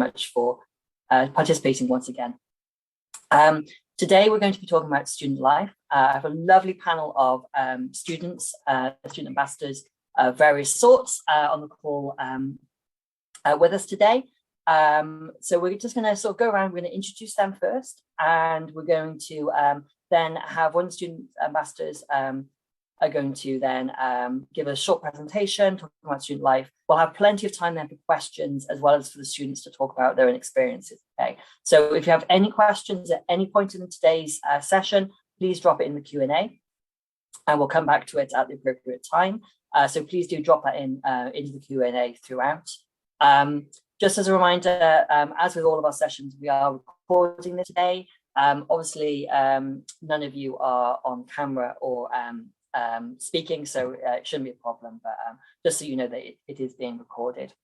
much for participating once again. Today, we're going to be talking about student life. I have a lovely panel of students, student ambassadors of various sorts on the call with us today. So we're just going to sort of go around, we're going to introduce them first, and we're going to then have one of the student ambassadors are going to then give a short presentation talking about student life. We'll have plenty of time then for questions, as well as for the students to talk about their own experiences. Okay, so if you have any questions at any point in today's session, please drop it in the Q&A, and we'll come back to it at the appropriate time. So please do drop that in into the Q&A throughout. Just as a reminder, as with all of our sessions, we are recording this today. Obviously, none of you are on camera or speaking, so it shouldn't be a problem, but just so you know that it is being recorded.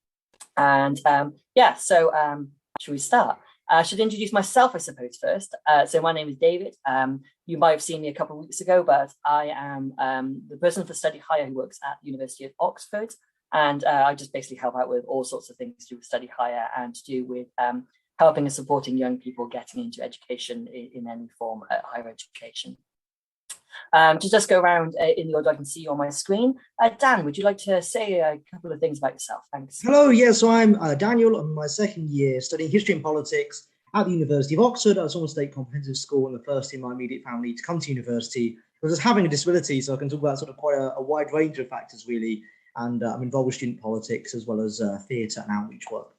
And yeah, so should we start? I should introduce myself, I suppose, first. So my name is David. You might have seen me a couple of weeks ago, but I am the person for Study Hire who works at the University of Oxford. And I just basically help out with all sorts of things to do with study hire and to do with helping and supporting young people getting into education in any form at higher education. To just go around in the order I can see you on my screen. Dan, would you like to say a couple of things about yourself? Thanks. Hello, yes, so I'm Daniel. I'm in my second year studying history and politics at the University of Oxford at Summer State Comprehensive School, and the first in my immediate family to come to university. I was just having a disability, so I can talk about sort of quite a wide range of factors, really. And I'm involved with student politics as well as theatre and outreach work.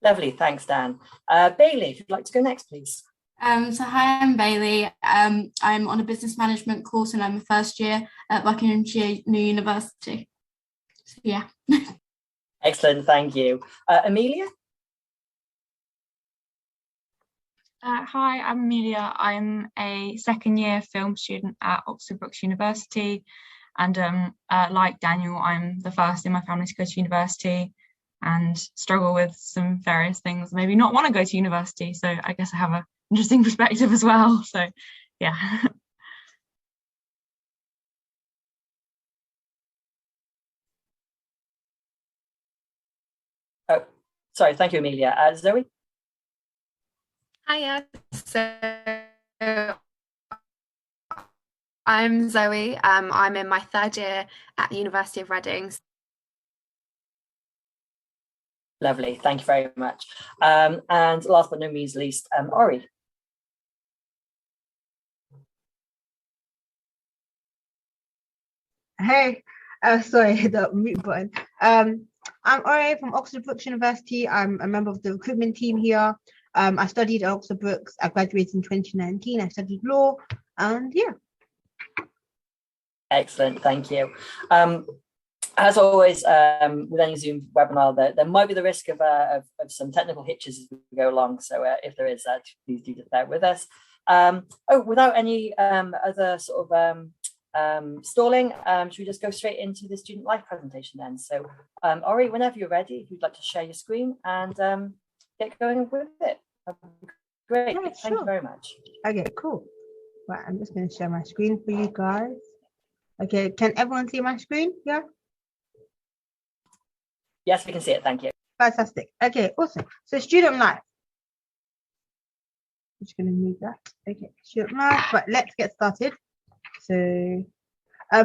Lovely, thanks, Dan. Bailey, if you'd like to go next, please. So hi, I'm Bailey. I'm on a business management course and I'm a first year at Buckinghamshire New University. So yeah. Excellent, thank you. Amelia? Hi, I'm Amelia. I'm a second year film student at Oxford Brookes University. And like Daniel, I'm the first in my family to go to university and struggle with some various things, maybe not want to go to university. So I guess I have an interesting perspective as well. So yeah. Oh, sorry, thank you, Amelia. Zoe? Hiya. So I'm Zoe. I'm in my third year at the University of Reading. Lovely, thank you very much. And last but not least, Ori. Hey, sorry, the mute button. I'm Ori from Oxford Brookes University. I'm a member of the recruitment team here. I studied at Oxford Brookes. I graduated in 2019. I studied law, and yeah. Excellent, thank you. As always, with any Zoom webinar, there might be the risk of some technical hitches as we go along. So if there is, please do just bear with us. Without any other sort of stalling, should we just go straight into the student life presentation then? So Ori, whenever you're ready, if you'd like to share your screen and get going with it. Great, yeah, thank you very much. Okay, cool. Right, I'm just going to share my screen for you guys. Okay, can everyone see my screen? Yeah. Yes, we can see it. Thank you. Fantastic. Okay, awesome. So student life. I'm just going to move that. Okay, student life. But let's get started. So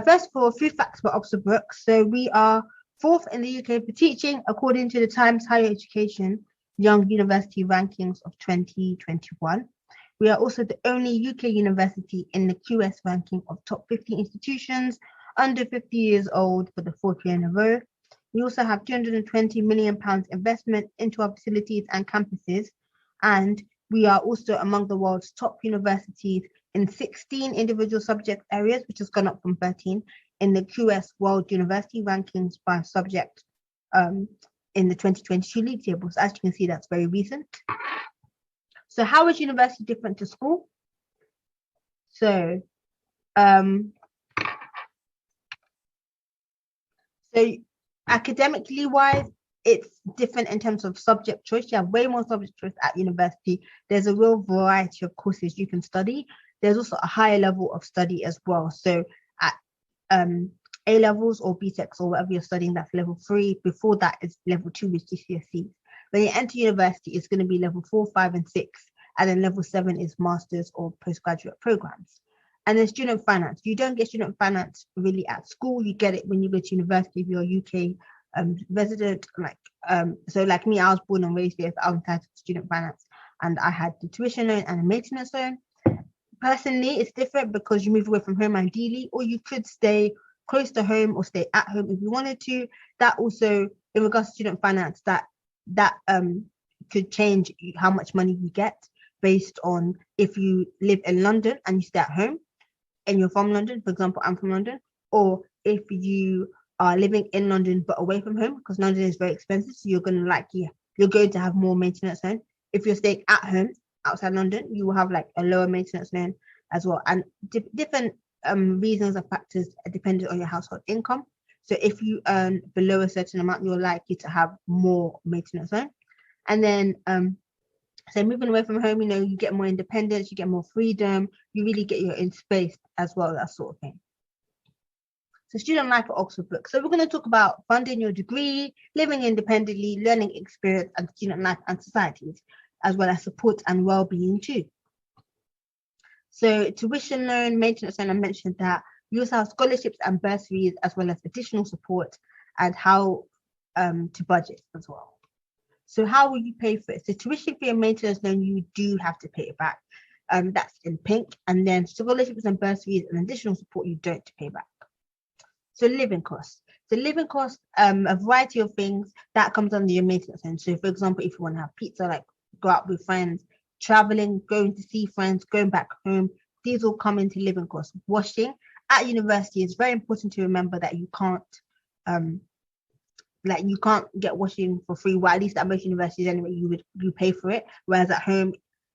first of all, a few facts about Oxford Brookes. So we are 4th in the UK for teaching, according to the Times Higher Education Young University Rankings of 2021. We are also the only UK university in the QS ranking of top 50 institutions under 50 years old for the 4th year in a row. We also have £220 million investment into our facilities and campuses, and we are also among the world's top universities in 16 individual subject areas, which has gone up from 13 in the QS World University Rankings by subject in the 2022 league tables. As you can see, that's very recent. So how is university different to school? So academically wise, it's different in terms of subject choice. You have way more subject choice at university. There's a real variety of courses you can study. There's also a higher level of study as well. So at A levels or BTECs or whatever you're studying, that's level 3. Before that is level 2 with GCSEs. When you enter university, it's going to be level 4, 5, and 6. And then level 7 is master's or postgraduate programs. And then student finance. You don't get student finance really at school. You get it when you go to university if you're a UK resident. So like me, I was born and raised here, so I was entitled to student finance. And I had the tuition loan and a maintenance loan. Personally, it's different because you move away from home ideally, or you could stay close to home or stay at home if you wanted to. That also, in regards to student finance, that could change how much money you get based on if you live in London and you stay at home and you're from London. For example, I'm from London. Or if you are living in London but away from home, because London is very expensive, so you're going to have more maintenance loan. If you're staying at home outside London, you will have like a lower maintenance loan as well. And different reasons or factors are dependent on your household income. So if you earn below a certain amount, you're likely to have more maintenance loan. And then so moving away from home, you get more independence, you get more freedom, you really get your own space as well, that sort of thing. So student life at Oxford Brookes. So we're going to talk about funding your degree, living independently, learning experience, and student life and societies, as well as support and well-being too. So tuition loan, maintenance loan, I mentioned that. You also have scholarships and bursaries, as well as additional support, and how to budget as well. So how will you pay for it? So tuition fee and maintenance loan, you do have to pay it back. That's in pink. And then scholarships and bursaries and additional support, you don't pay back. So living costs. So living costs, a variety of things that comes under your maintenance loan. So for example, if you want to have pizza, like go out with friends, traveling, going to see friends, going back home, these all come into living costs. Washing at university, is very important to remember that you can't get washing for free. Well, at least at most universities anyway, you pay for it. Whereas at home,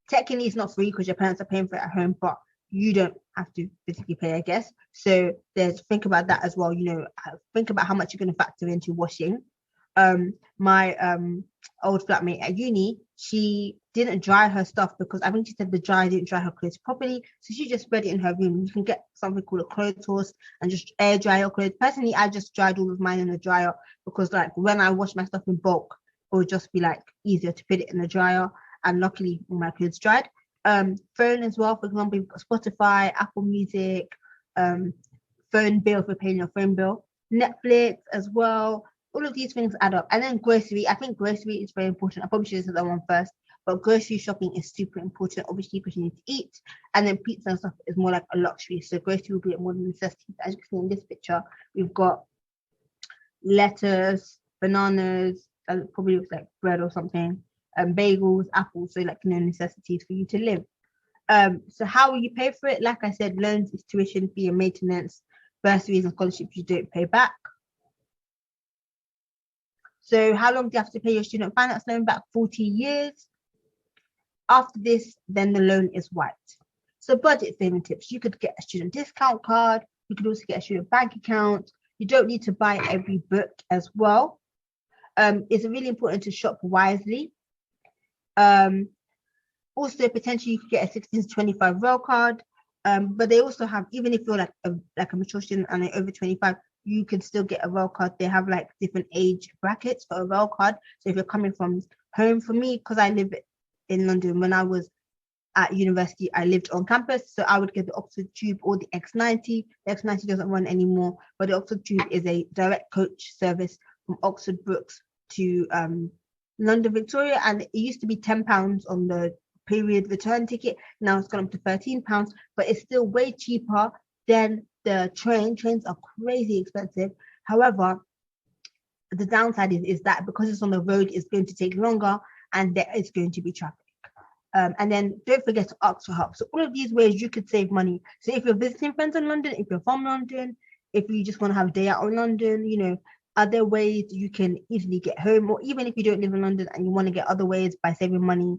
technically it's not free because your parents are paying for it at home, but you don't have to physically pay, I guess. So think about that as well. Think about how much you're going to factor into washing. My old flatmate at uni, she didn't dry her stuff because I think she said the dryer didn't dry her clothes properly, so she just spread it in her room. You can get something called a clothes horse and just air dry your clothes. Personally, I just dried all of mine in the dryer because like when I wash my stuff in bulk, it would just be like easier to put it in the dryer, and luckily all my clothes dried. Phone as well, for example, you've got Spotify, Apple Music, phone bill for paying your phone bill, Netflix as well. All of these things add up. And then grocery. I think grocery is very important. I probably should have said that one first, but grocery shopping is super important, obviously, because you need to eat. And then pizza and stuff is more like a luxury. So grocery will be more than necessity. As you can see in this picture, we've got lettuce, bananas, that probably looks like bread or something, bagels, apples, so like necessities for you to live. So how will you pay for it? Like I said, loans is tuition fee and maintenance, bursaries and scholarships you don't pay back. So how long do you have to pay your student finance loan back? 40 years. After this, then the loan is wiped. So budget saving tips. You could get a student discount card. You could also get a student bank account. You don't need to buy every book as well. It's really important to shop wisely. Also, potentially you could get a 16 to 25 rail card. But they also have, even if you're like a mature student and they're over 25, you can still get a rail card. They have like different age brackets for a rail card. So if you're coming from home, for me, because I live in London, when I was at university, I lived on campus. So I would get the Oxford Tube or the X90. The X90 doesn't run anymore, but the Oxford Tube is a direct coach service from Oxford Brookes to London Victoria. And it used to be £10 on the period return ticket. Now it's gone up to £13, but it's still way cheaper than the train. Trains are crazy expensive. However, the downside is that because it's on the road, it's going to take longer and there is going to be traffic. And then don't forget to ask for help. So all of these ways you could save money. So if you're visiting friends in London, if you're from London, if you just want to have a day out in London, other ways you can easily get home. Or even if you don't live in London and you want to get other ways by saving money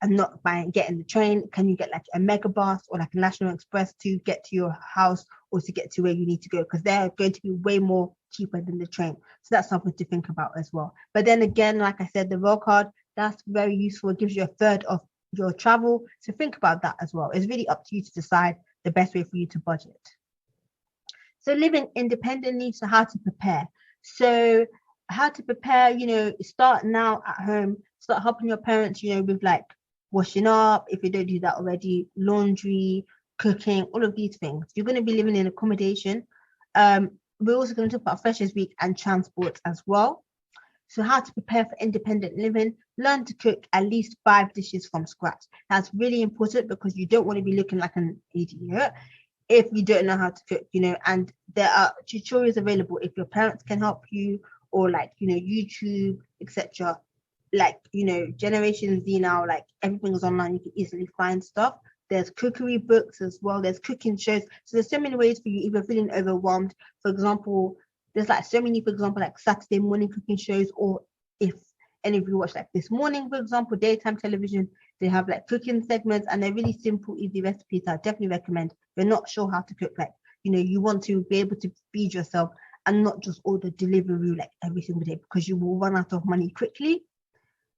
and not by getting the train, can you get like a mega bus or like a National Express to get to your house or to get to where you need to go? Because they're going to be way more cheaper than the train. So that's something to think about as well. But then again, like I said, the rail card, that's very useful. It gives you a third of your travel. So think about that as well. It's really up to you to decide the best way for you to budget. So living independently, so how to prepare. So how to prepare, start now at home, start helping your parents, with like washing up, if you don't do that already, laundry, cooking, all of these things. You're going to be living in accommodation. We're also going to talk about Freshers Week and transport as well. So how to prepare for independent living, learn to cook at least 5 dishes from scratch. That's really important because you don't want to be looking like an idiot if you don't know how to cook, and there are tutorials available if your parents can help you, or like, YouTube, etc. Like, Generation Z now, like everything is online, you can easily find stuff. There's cookery books as well, there's cooking shows. So there's so many ways for you if you're feeling overwhelmed. For example, there's like so many, for example, like Saturday morning cooking shows, or if any of you watch like This Morning, for example, daytime television, they have like cooking segments and they're really simple, easy recipes that I definitely recommend. If you're not sure how to cook, like, you want to be able to feed yourself and not just order delivery like every single day because you will run out of money quickly.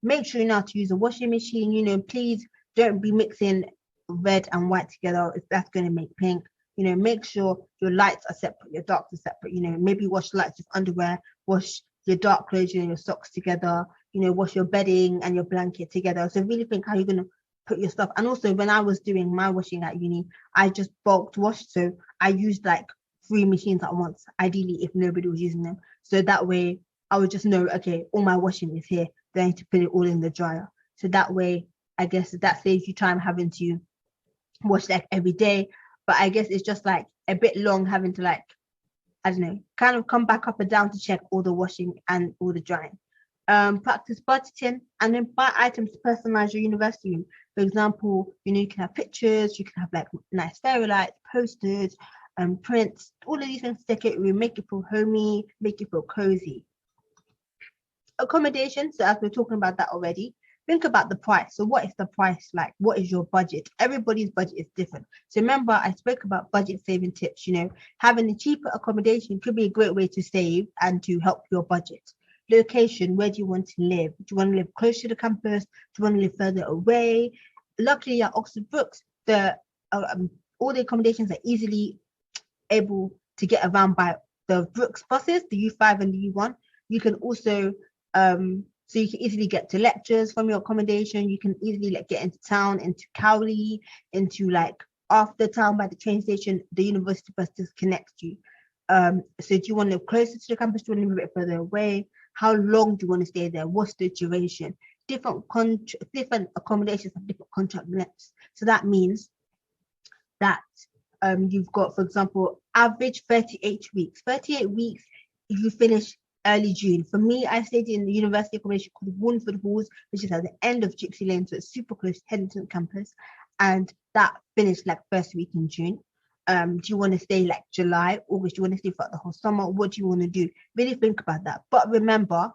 Make sure you know how to use a washing machine. Please don't be mixing red and white together if that's going to make pink. Make sure your lights are separate, your darks are separate. Maybe wash lights with underwear, wash your dark clothes and your socks together, wash your bedding and your blanket together. So really think how you're going to put your stuff. And also when I was doing my washing at uni, I just bulk washed. So I used like 3 machines at once, ideally if nobody was using them. So that way I would just know, okay, all my washing is here. Then I need to put it all in the dryer. So that way, I guess that saves you time having to wash like every day. But I guess it's just like a bit long having to like, I don't know, kind of come back up and down to check all the washing and all the drying. Practice budgeting and then buy items to personalize your university room. For example, you can have pictures, you can have like nice fairy lights, posters, prints, all of these things to decorate your room, make it feel homey, make it feel cozy. Accommodation, so as we're talking about that already, think about the price. So what is the price like? What is your budget? Everybody's budget is different. So remember, I spoke about budget saving tips. Having a cheaper accommodation could be a great way to save and to help your budget. Location, where do you want to live? Do you want to live close to the campus? Do you want to live further away? Luckily at Oxford Brookes, all the accommodations are easily able to get around by the Brookes buses, the U5 and the U1. You can also so you can easily get to lectures from your accommodation. You can easily like get into town, into Cowley, into like after town by the train station. The university buses connect you. So do you want to live closer to the campus? Do you want to live a bit further away? How long do you want to stay there? What's the duration? Different accommodations have different contract lengths. So that means that you've got, for example, average 38 weeks. 38 weeks, you finish early June. For me, I stayed in the university accommodation called Warnford Halls, which is at the end of Gypsy Lane, so it's super close to Headington campus, and that finished like first week in June. Do you want to stay like July, August? Do you want to stay for the whole summer? What do you want to do? Really think about that. But remember,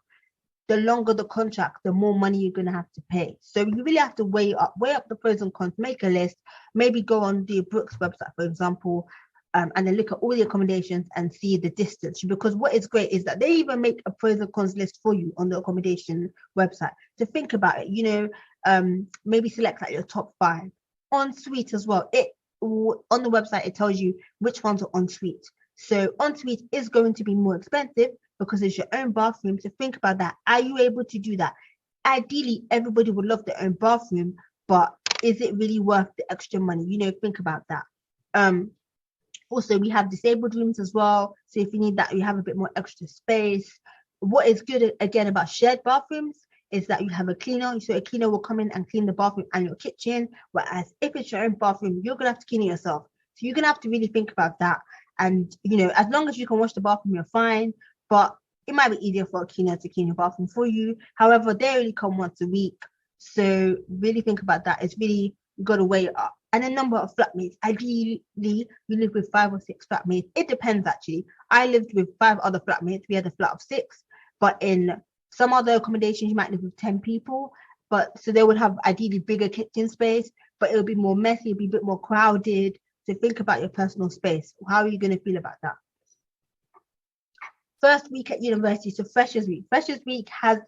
the longer the contract, the more money you're going to have to pay. So you really have to weigh up the pros and cons, make a list, maybe go on the Brookes website, for example, and then look at all the accommodations and see the distance. Because what is great is that they even make a pros and cons list for you on the accommodation website. So think about it, maybe select like your top 5. Ensuite as well. On the website, it tells you which ones are ensuite. So ensuite is going to be more expensive because it's your own bathroom. So think about that. Are you able to do that? Ideally, everybody would love their own bathroom, but is it really worth the extra money? Think about that. Also, we have disabled rooms as well. So if you need that, you have a bit more extra space. What is good, again, about shared bathrooms is that you have a cleaner. So a cleaner will come in and clean the bathroom and your kitchen. Whereas if it's your own bathroom, you're going to have to clean it yourself. So you're going to have to really think about that. And, as long as you can wash the bathroom, you're fine. But it might be easier for a cleaner to clean your bathroom for you. However, they only come once a week. So really think about that. It's really, you got to weigh it up. And a number of flatmates. Ideally, you live with 5 or 6 flatmates. It depends, actually. I lived with 5 other flatmates. We had a flat of 6. But in some other accommodations, you might live with 10 people. But so they would have ideally bigger kitchen space, but it would be more messy, it'd be a bit more crowded. So think about your personal space. How are you going to feel about that? First week at university, so Freshers Week. Freshers Week has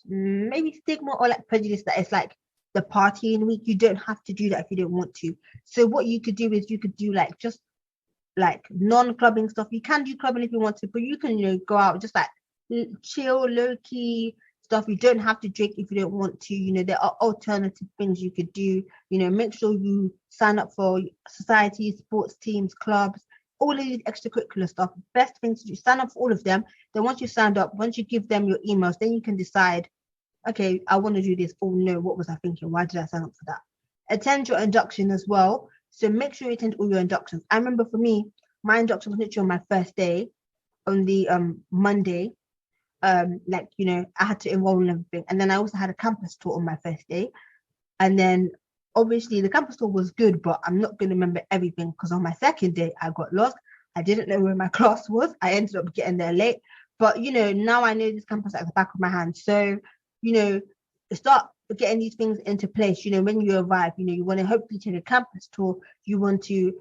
maybe stigma or like prejudice that it's like the partying week. You don't have to do that if you don't want to. So what you could do is you could do like just like non-clubbing stuff. You can do clubbing if you want to, but you can, go out just like chill, low-key stuff. You don't have to drink if you don't want to. There are alternative things you could do. Make sure you sign up for societies, sports teams, clubs, all of these extracurricular stuff. Best thing to do, sign up for all of them. Then once you signed up, once you give them your emails, then you can decide, okay, I want to do this. Oh no, what was I thinking? Why did I sign up for that? Attend your induction as well. So make sure you attend all your inductions. I remember for me, my induction was literally on my first day, on the Monday. I had to enroll in everything. And then I also had a campus tour on my first day. And then obviously the campus tour was good, but I'm not going to remember everything because on my second day, I got lost. I didn't know where my class was. I ended up getting there late. But, now I know this campus at the back of my hand. So, start getting these things into place. When you arrive, you want to hopefully take a campus tour. You want to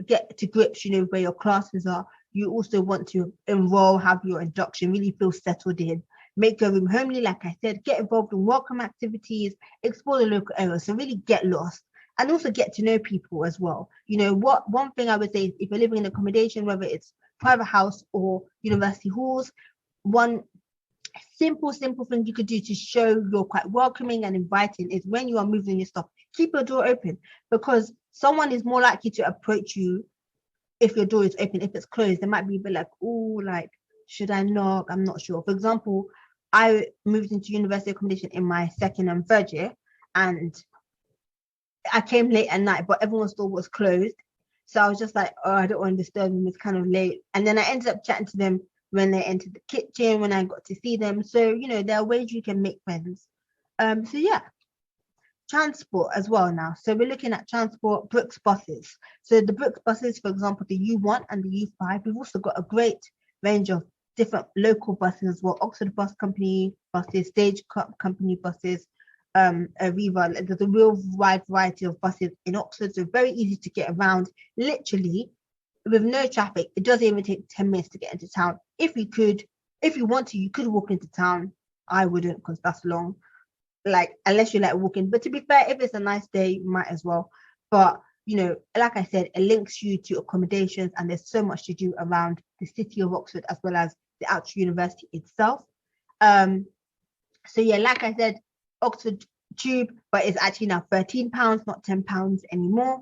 get to grips, where your classes are. You also want to enroll, have your induction, really feel settled in. Make your room homely, like I said, get involved in welcome activities, explore the local area. So really get lost and also get to know people as well. One thing I would say is if you're living in accommodation, whether it's private house or university halls, one simple thing you could do to show you're quite welcoming and inviting is when you are moving your stuff, keep your door open, because someone is more likely to approach you if your door is open. If it's closed, they might be a bit like, oh, like, should I knock? I'm not sure. For example, I moved into university accommodation in my second and third year, and I came late at night, but everyone's door was closed. So I was just like, oh, I don't want to disturb them. It's kind of late. And then I ended up chatting to them when they entered the kitchen, when I got to see them. So, there are ways you can make friends. So yeah. Transport as well now. So we're looking at transport, Brooks buses. So the Brooks buses, for example, the U1 and the U5, we've also got a great range of different local buses as well. Oxford Bus Company buses, Stage Company buses, Aviva. There's a real wide variety of buses in Oxford, so very easy to get around. Literally, with no traffic, it doesn't even take 10 minutes to get into town. If you want to, you could walk into town. I wouldn't, because that's long. Like, unless you like walking. But to be fair, if it's a nice day, you might as well. But, like I said, it links you to accommodations, and there's so much to do around the city of Oxford as well as the actual university itself. So yeah, like I said, Oxford Tube, but it's actually now £13, not £10 anymore.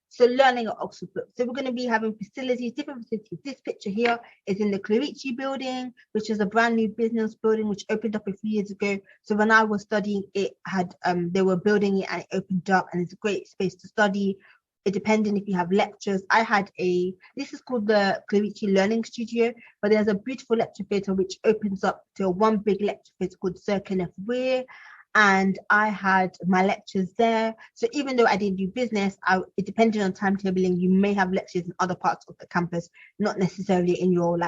So learning at Oxford Brook. So we're going to be having facilities, different facilities. This picture here is in the Clerici building, which is a brand new business building, which opened up a few years ago. So when I was studying, it had, they were building it and it opened up, and it's a great space to study. It depending if you have lectures. I had this is called the Clerici Learning Studio, but there's a beautiful lecture theatre which opens up to one big lecture theatre called Circle F Weir. And I had my lectures there. So even though I didn't do business, it depended on timetabling. You may have lectures in other parts of the campus, not necessarily in your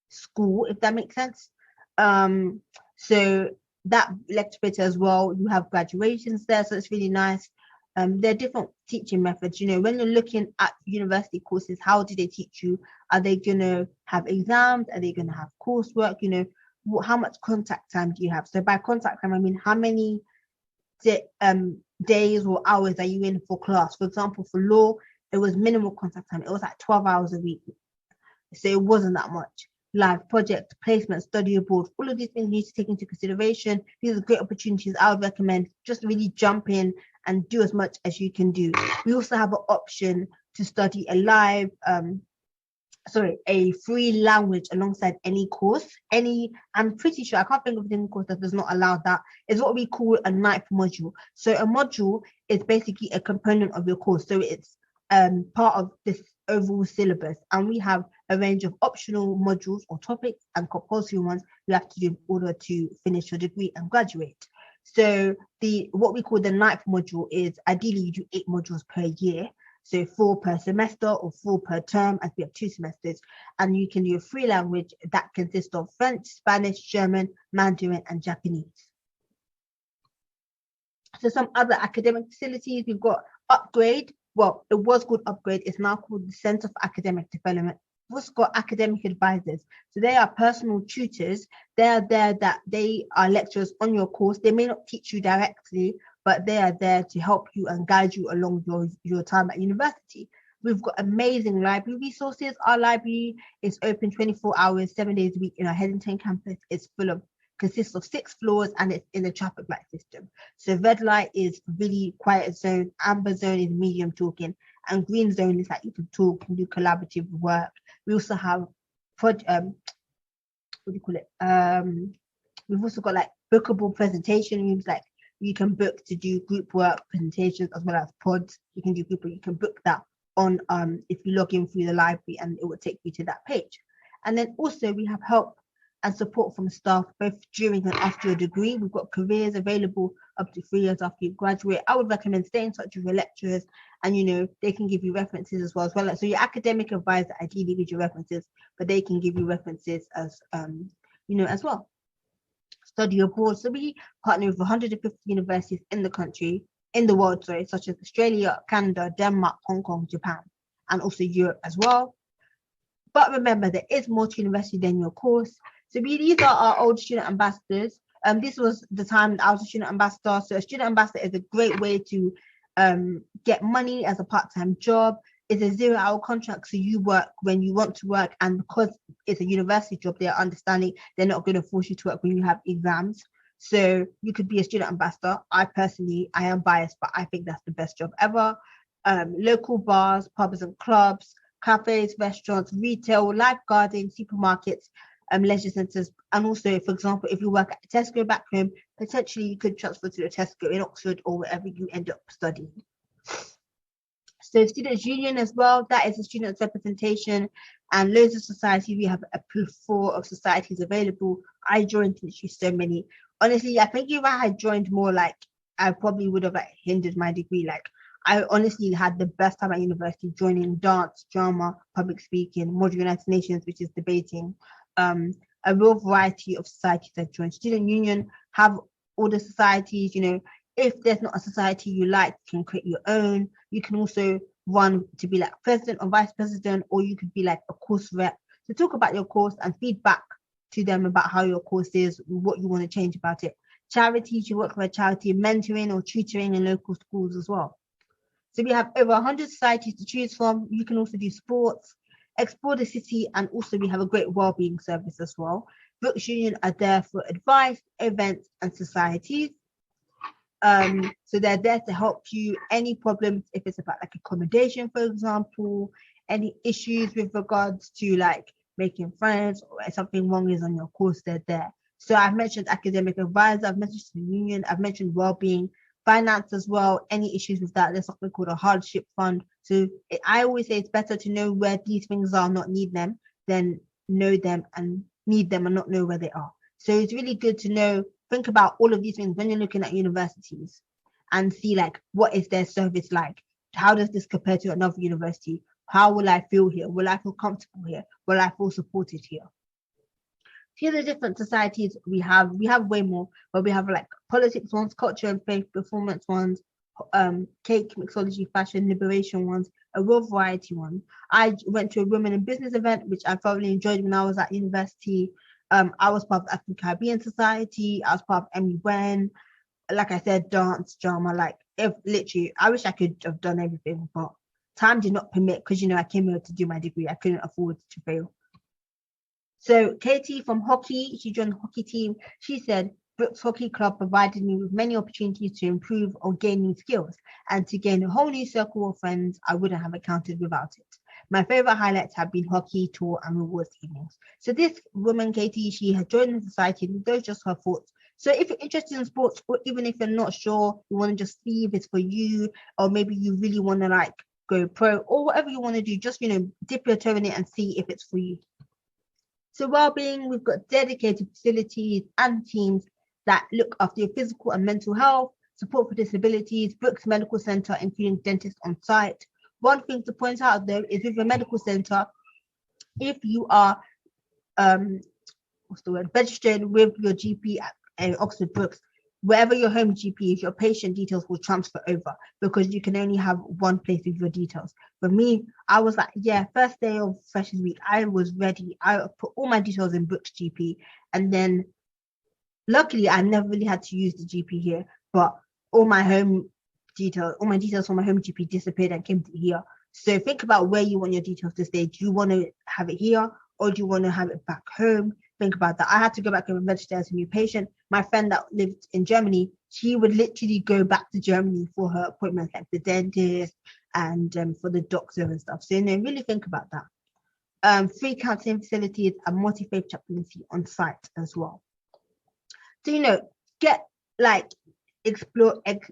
school, if that makes sense. So that lecture theatre as well, you have graduations there, so it's really nice. There are different teaching methods. When you're looking at university courses, how do they teach you? Are they going to have exams? Are they going to have coursework? How much contact time do you have? So by contact time, I mean how many days or hours are you in for class? For example, for law, it was minimal contact time. It was 12 hours a week. So it wasn't that much. Live project, placement, study abroad, all of these things you need to take into consideration. These are great opportunities. I would recommend just really jump in and do as much as you can do. We also have an option to study a free language alongside any course. I'm pretty sure, I can't think of any course that does not allow that. It's what we call a ninth module. So a module is basically a component of your course. So it's part of this overall syllabus. And we have a range of optional modules or topics and compulsory ones you have to do in order to finish your degree and graduate. So what we call the ninth module is ideally you do 8 modules per year. So 4 per semester or 4 per term, as we have 2 semesters. And you can do a free language that consists of French, Spanish, German, Mandarin, and Japanese. So some other academic facilities, we've got Upgrade. Well, it was called Upgrade. It's now called the Centre for Academic Development. We've also got academic advisors. So they are personal tutors. They are there that they are lecturers on your course. They may not teach you directly, but they are there to help you and guide you along your time at university. We've got amazing library resources. Our library is open 24 hours, 7 days a week in our Headington campus. Consists of 6 floors and it's in a traffic light system. So red light is really quiet zone, amber zone is medium talking, and green zone is like you can talk and do collaborative work. We also have we've also got like bookable presentation rooms, like you can book to do group work presentations as well as pods. You can do group, you can book that on if you log in through the library, and it will take you to that page. And then also we have help and support from staff both during and after your degree. We've got careers available up to 3 years after you graduate. I would recommend staying in touch with your lecturers, and they can give you references as well. So your academic advisor ideally gives you references, but they can give you references as as well. Study abroad. So we partner with 150 universities in the world, such as Australia, Canada, Denmark, Hong Kong, Japan, and also Europe as well. But remember, there is more to university than your course. So these are our old student ambassadors. This was the time I was a student ambassador. So a student ambassador is a great way to get money as a part-time job. It's a 0-hour contract, so you work when you want to work, and because it's a university job, they're understanding they're not going to force you to work when you have exams. So you could be a student ambassador. I am biased, but I think that's the best job ever. Local bars, pubs and clubs, cafes, restaurants, retail, lifeguarding, supermarkets, leisure centres, and also, for example, if you work at Tesco back home, potentially you could transfer to the Tesco in Oxford or wherever you end up studying. So Students' Union as well, that is a students' representation, and loads of societies. We have a plethora of societies available. I joined literally so many. Honestly, I think if I had joined more, I probably would have hindered my degree. I honestly had the best time at university, joining dance, drama, public speaking, Modern United Nations, which is debating, a real variety of societies that joined. Student Union have all the societies, if there's not a society you like, you can create your own. You can also run to be like president or vice president, or you could be like a course rep to talk about your course and feedback to them about how your course is, what you want to change about it. Charities, you work for a charity, mentoring or tutoring in local schools as well. So we have over 100 societies to choose from. You can also do sports, explore the city, and also we have a great wellbeing service as well. Brooks Union are there for advice, events, and societies. So they're there to help you any problems, if it's about accommodation, for example, any issues with regards to making friends, or if something wrong is on your course, they're there. So I've mentioned academic advisor, I've mentioned the union, I've mentioned well-being, finance as well. Any issues with that, there's something called a hardship fund. So I always say it's better to know where these things are, not need them, than know them and need them and not know where they are. So it's really good to know, think about all of these things when you're looking at universities and see what is their service like? How does this compare to another university? How will I feel here? Will I feel comfortable here? Will I feel supported here? Here are the different societies we have. We have way more, but we have politics ones, culture and faith, performance ones, cake, mixology, fashion, liberation ones, a real variety one. I went to a women in business event, which I thoroughly enjoyed when I was at university. I was part of African Caribbean Society. I was part of Emily Wen. Like I said, dance, drama. If literally, I wish I could have done everything, but time did not permit because I came here to do my degree. I couldn't afford to fail. So Katie from hockey, she joined the hockey team. She said, Brooks Hockey Club provided me with many opportunities to improve or gain new skills and to gain a whole new circle of friends I wouldn't have encountered without it. My favorite highlights have been hockey, tour, and rewards evenings. So this woman, Katie, she had joined the society, and those are just her thoughts. So if you're interested in sports, or even if you're not sure, you want to just see if it's for you, or maybe you really want to go pro, or whatever you want to do, just dip your toe in it and see if it's for you. So well-being, we've got dedicated facilities and teams that look after your physical and mental health, support for disabilities, Brooks Medical Centre, including dentists on site. One thing to point out though is with a medical centre, if you are registered with your GP at Oxford Brooks, wherever your home GP is, your patient details will transfer over because you can only have one place with your details. For me, I was first day of Freshers Week, I was ready. I put all my details in Brooks GP, and then luckily I never really had to use the GP here, but all my details from my home GP disappeared and came to here. So think about where you want your details to stay. Do you want to have it here or do you want to have it back home? Think about that. I had to go back and register as a new patient. My friend that lived in Germany, she would literally go back to Germany for her appointments, like the dentist and for the doctor and stuff. So, really think about that. Free counselling facilities and multi-faith chaplaincy on site as well. So, get like explorative,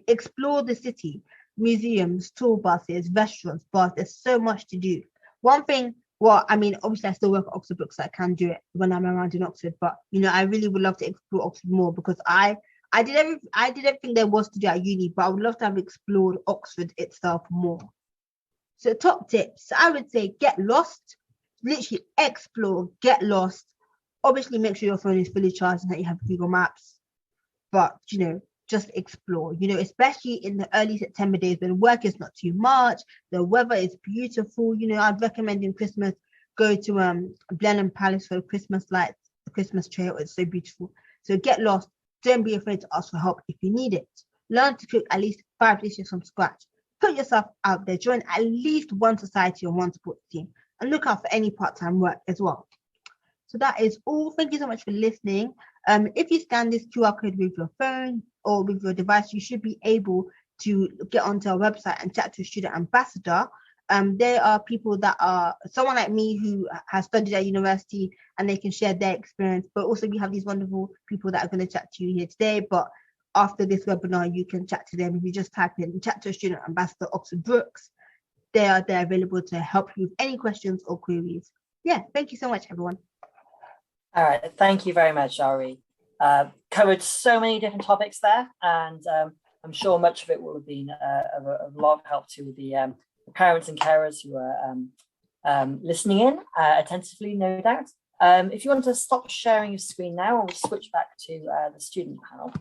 explore the city, museums, tour buses, restaurants, bars. There's so much to do. One thing, obviously I still work at Oxford Books, so I can do it when I'm around in Oxford, but I really would love to explore Oxford more, because I did everything there was to do at uni, but I would love to have explored Oxford itself more. So top tips, I would say get lost, literally explore, get lost. Obviously make sure your phone is fully charged and that you have Google Maps, but just explore, especially in the early September days when work is not too much, the weather is beautiful. I'd recommend in Christmas, go to Blenheim Palace for the Christmas lights, the Christmas trail. It's so beautiful. So get lost. Don't be afraid to ask for help if you need it. Learn to cook at least 5 dishes from scratch. Put yourself out there. Join at least one society or one sports team, and look out for any part-time work as well. So that is all. Thank you so much for listening. If you scan this QR code with your phone or with your device, you should be able to get onto our website and chat to a student ambassador. There are people that are someone like me who has studied at university, and they can share their experience. But also we have these wonderful people that are going to chat to you here today. But after this webinar, you can chat to them. If you just type in chat to a student ambassador Oxford Brooks, they're available to help you with any questions or queries. Yeah, thank you so much, everyone. All right, thank you very much, Ari. Covered so many different topics there, and I'm sure much of it will have been of a lot of help to the parents and carers who are listening in attentively, no doubt. If you want to stop sharing your screen now, we'll switch back to the student panel.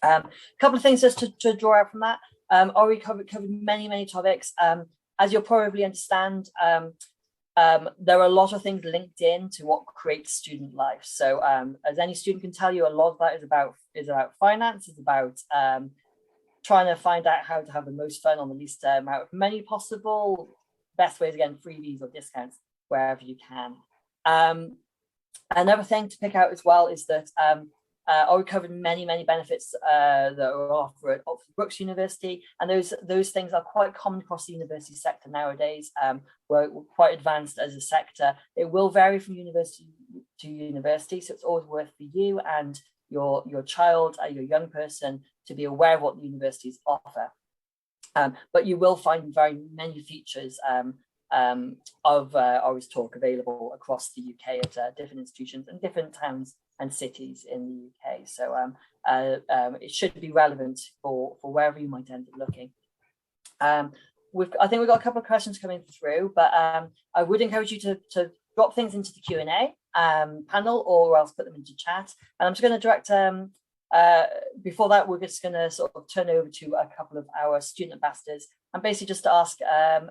A couple of things just to draw out from that. Ari covered many topics. As you'll probably understand, there are a lot of things linked in to what creates student life. So as any student can tell you, a lot of that is about finance, is about trying to find out how to have the most fun on the least amount of money possible. Best ways, again, freebies or discounts wherever you can. Another thing to pick out as well is that Ori covered many benefits that are offered at Oxford Brookes University, and those things are quite common across the university sector nowadays. We're quite advanced as a sector. It will vary from university to university, so it's always worth for you and your child, your young person, to be aware of what the universities offer. But you will find very many features of Ori's talk available across the UK at different institutions and different towns and cities in the UK. So it should be relevant for wherever you might end up looking. I think we've got a couple of questions coming through, but I would encourage you to drop things into the Q&A panel, or else put them into chat. And I'm just going to direct, before that, we're just going to sort of turn over to a couple of our student ambassadors and basically just to ask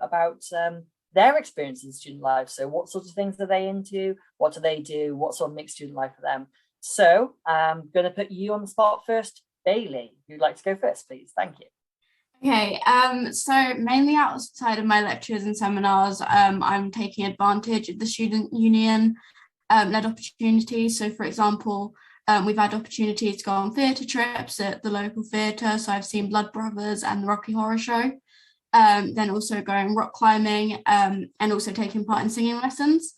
about their experiences in student life. So what sorts of things are they into? What do they do? What sort of makes student life for them? So I'm going to put you on the spot first. Bailey, if you'd like to go first, please. Thank you. Okay, so mainly outside of my lectures and seminars, I'm taking advantage of the student union led opportunities. So for example, we've had opportunities to go on theatre trips at the local theatre. So I've seen Blood Brothers and the Rocky Horror Show. Then also going rock climbing and also taking part in singing lessons.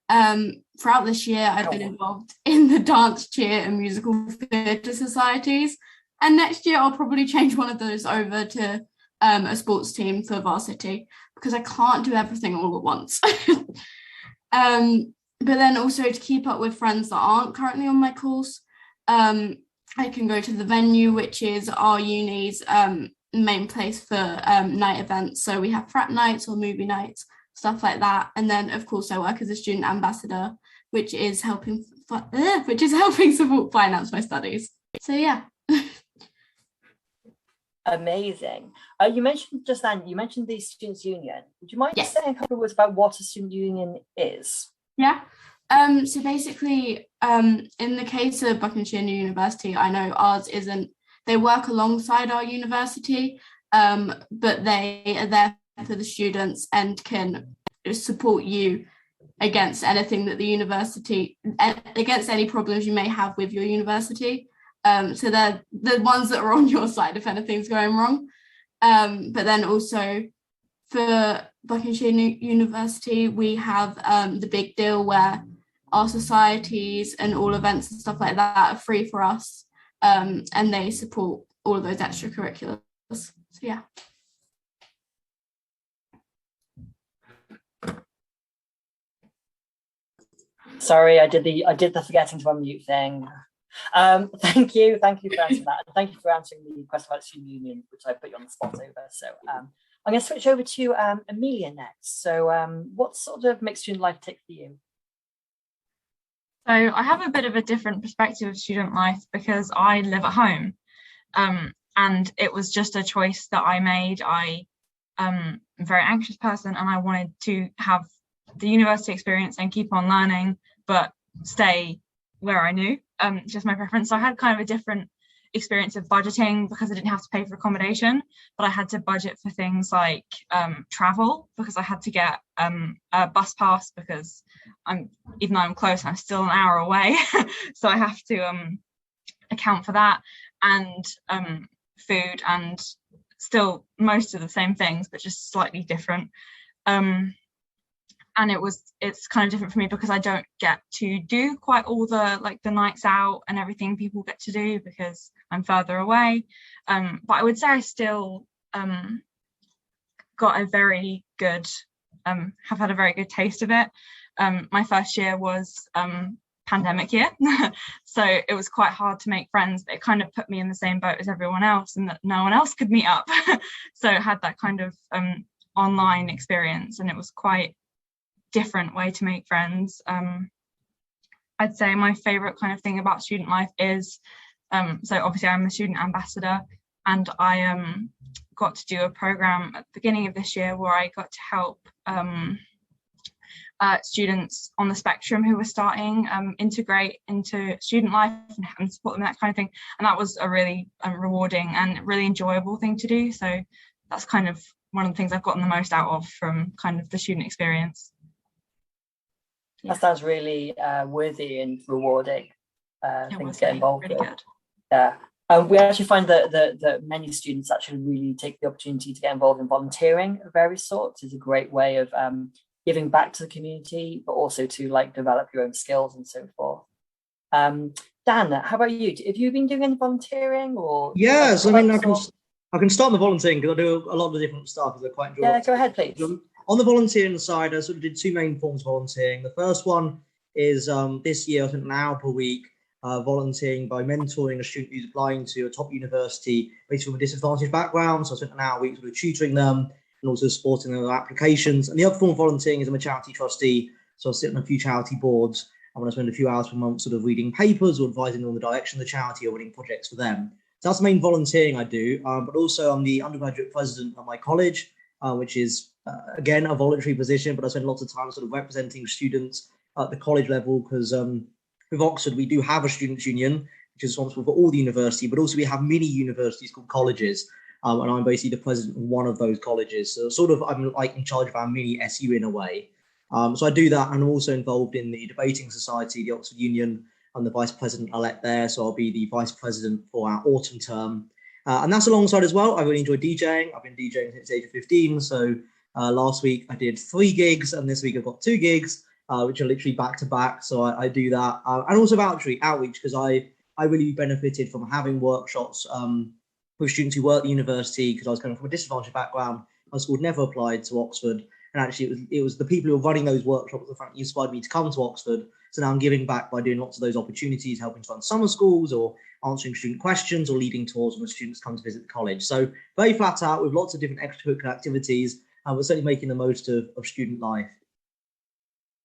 Throughout this year, I've been involved in the dance, cheer and musical theatre societies. And next year, I'll probably change one of those over to a sports team for varsity, because I can't do everything all at once. But then also to keep up with friends that aren't currently on my course, I can go to the venue, which is our uni's main place for night events. So we have frat nights or movie nights, stuff like that. And then of course I work as a student ambassador, which is helping support finance my studies. So yeah. Amazing. You mentioned just then, you mentioned the Students' Union. Would you mind saying a couple of words about what a student union is? Yeah. So basically, in the case of Buckinghamshire University, I know ours isn't, they work alongside our university, but they are there for the students and can support you against anything that the university, against any problems you may have with your university. So they're the ones that are on your side if anything's going wrong. But then also for Buckinghamshire University, we have the big deal where our societies and all events and stuff like that are free for us, and they support all of those extracurriculars. So yeah. Sorry, I did the forgetting to unmute thing. Thank you for answering that. And thank you for answering the question about student union, which I put you on the spot over. So I'm going to switch over to Amelia next. So what sort of makes student life tick for you? So I have a bit of a different perspective of student life because I live at home, and it was just a choice that I made. I'm a very anxious person, and I wanted to have the university experience and keep on learning, but stay where I knew, just my preference. So I had kind of a different experience of budgeting because I didn't have to pay for accommodation, but I had to budget for things like travel, because I had to get a bus pass because even though I'm close, I'm still an hour away. So I have to account for that, and food, and still most of the same things, but just slightly different. And it's kind of different for me because I don't get to do quite all the nights out and everything people get to do because I'm further away. But I would say I still got a very good, have had a very good taste of it. My first year was pandemic year, so it was quite hard to make friends, but it kind of put me in the same boat as everyone else, and that no one else could meet up. So I had that kind of online experience, and it was quite different way to make friends. I'd say my favorite kind of thing about student life is, so obviously I'm a student ambassador, and I got to do a program at the beginning of this year where I got to help students on the spectrum who were starting integrate into student life and support them, that kind of thing. And that was a really rewarding and really enjoyable thing to do. So that's kind of one of the things I've gotten the most out of from kind of the student experience. That sounds really worthy and rewarding thing to get involved really with. Good. Yeah. We actually find that many students actually really take the opportunity to get involved in volunteering of various sorts. Is a great way of giving back to the community, but also to develop your own skills and so forth. Dan, how about you? Have you been doing any volunteering or? Yes, I mean, I can start the volunteering because I do a lot of different stuff because I quite enjoy. Yeah, go ahead, please. On the volunteering side, I sort of did two main forms of volunteering. The first one is this year I spent an hour per week volunteering by mentoring a student who's applying to a top university based from a disadvantaged background. So I spent an hour a week sort of tutoring them and also supporting their applications. And the other form of volunteering is I'm a charity trustee, so I sit on a few charity boards. I want to spend a few hours per month sort of reading papers or advising on the direction of the charity or running projects for them. So that's the main volunteering I do. But also I'm the undergraduate president at my college, which is again a voluntary position, but I spend lots of time sort of representing students at the college level because with Oxford we do have a students' union which is responsible for all the university, but also we have mini universities called colleges, and I'm basically the president of one of those colleges. So sort of I'm like in charge of our mini SU in a way. So I do that, and I'm also involved in the debating society, the Oxford Union. I'm the vice president-elect there, so I'll be the vice president for our autumn term. And that's alongside as well. I really enjoy DJing. I've been DJing since the age of 15. So last week I did 3 gigs, and this week I've got 2 gigs, which are literally back to back. So I do that. And also outreach, because I really benefited from having workshops with students who work at the university, because I was coming from a disadvantaged background. My school never applied to Oxford. And actually it was the people who were running those workshops that frankly inspired me to come to Oxford. So now I'm giving back by doing lots of those opportunities, helping to run summer schools or answering student questions or leading tours when students come to visit the college. So very flat out with lots of different extracurricular activities, and we're certainly making the most of student life.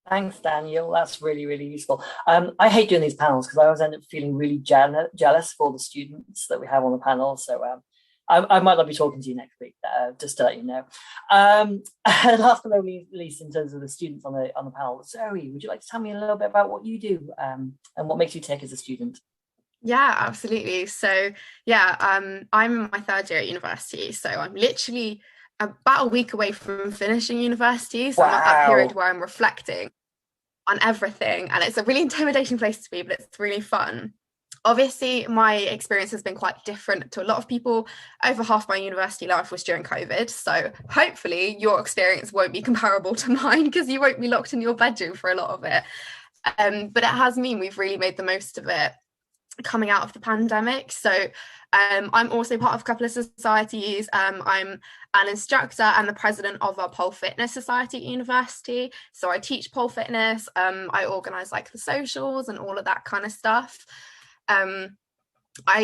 Thanks, Daniel. That's really, really useful. I hate doing these panels because I always end up feeling really jealous for the students that we have on the panel. So I might not be talking to you next week, just to let you know. Last but not least, in terms of the students on the panel, Zoe, would you like to tell me a little bit about what you do and what makes you tick as a student? Yeah, absolutely. So yeah, I'm in my third year at university, so I'm literally about a week away from finishing university. So I'm at that period Wow. where I'm reflecting on everything, and it's a really intimidating place to be, but it's really fun. Obviously, my experience has been quite different to a lot of people. Over half my university life was during COVID, so hopefully your experience won't be comparable to mine because you won't be locked in your bedroom for a lot of it. But it has mean we've really made the most of it coming out of the pandemic. So I'm also part of a couple of societies. I'm an instructor and the president of our pole fitness society at university. So I teach pole fitness. I organise like the socials and all of that kind of stuff. I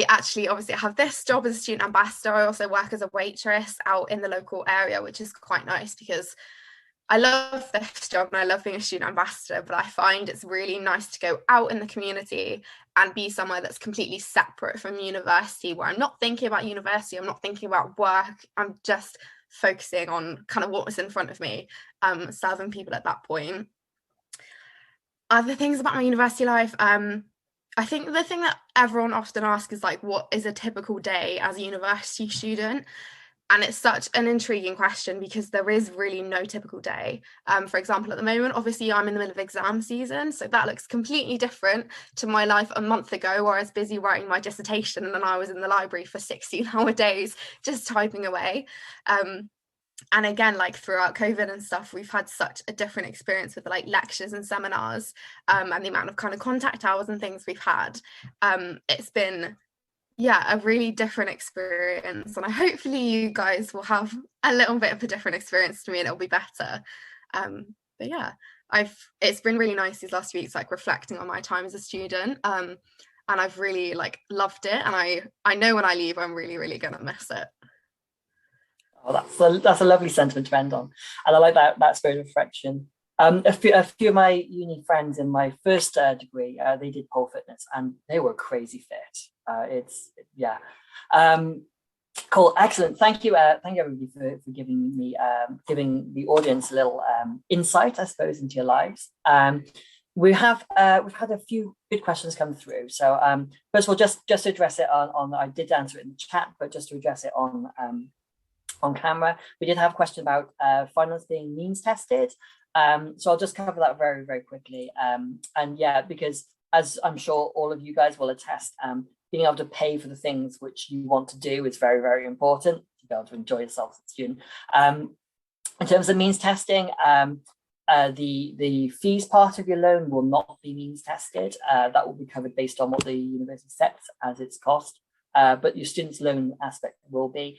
actually obviously have this job as a student ambassador. I also work as a waitress out in the local area, which is quite nice because I love this job and I love being a student ambassador, but I find it's really nice to go out in the community and be somewhere that's completely separate from university, where I'm not thinking about university, I'm not thinking about work, I'm just focusing on kind of what was in front of me, serving people at that point. Other things about my university life, I think the thing that everyone often asks is like, what is a typical day as a university student? And it's such an intriguing question because there is really no typical day. For example, at the moment, obviously I'm in the middle of exam season, so that looks completely different to my life a month ago, where I was busy writing my dissertation and then I was in the library for 16-hour days just typing away. And again, like throughout COVID and stuff, we've had such a different experience with like lectures and seminars, and the amount of kind of contact hours and things we've had. It's been a really different experience, and hopefully you guys will have a little bit of a different experience to me and it'll be better. But yeah, it's been really nice these last weeks, like reflecting on my time as a student, and I've really like loved it, and I know when I leave I'm really gonna miss it. Oh, that's a lovely sentiment to end on, and I like that spirit of reflection. A few of my uni friends in my first degree, they did pole fitness, and they were crazy fit. Cool, excellent. Thank you everybody for giving the audience a little insight, I suppose, into your lives. We've had a few good questions come through. So first of all, just to address it on I did answer it in the chat, but just to address it on camera, we did have a question about finals being means tested. So I'll just cover that very quickly. And yeah, because as I'm sure all of you guys will attest, being able to pay for the things which you want to do is very important to be able to enjoy yourself as a student. In terms of means testing, the fees part of your loan will not be means tested. That will be covered based on what the university sets as its cost. But your student's loan aspect will be.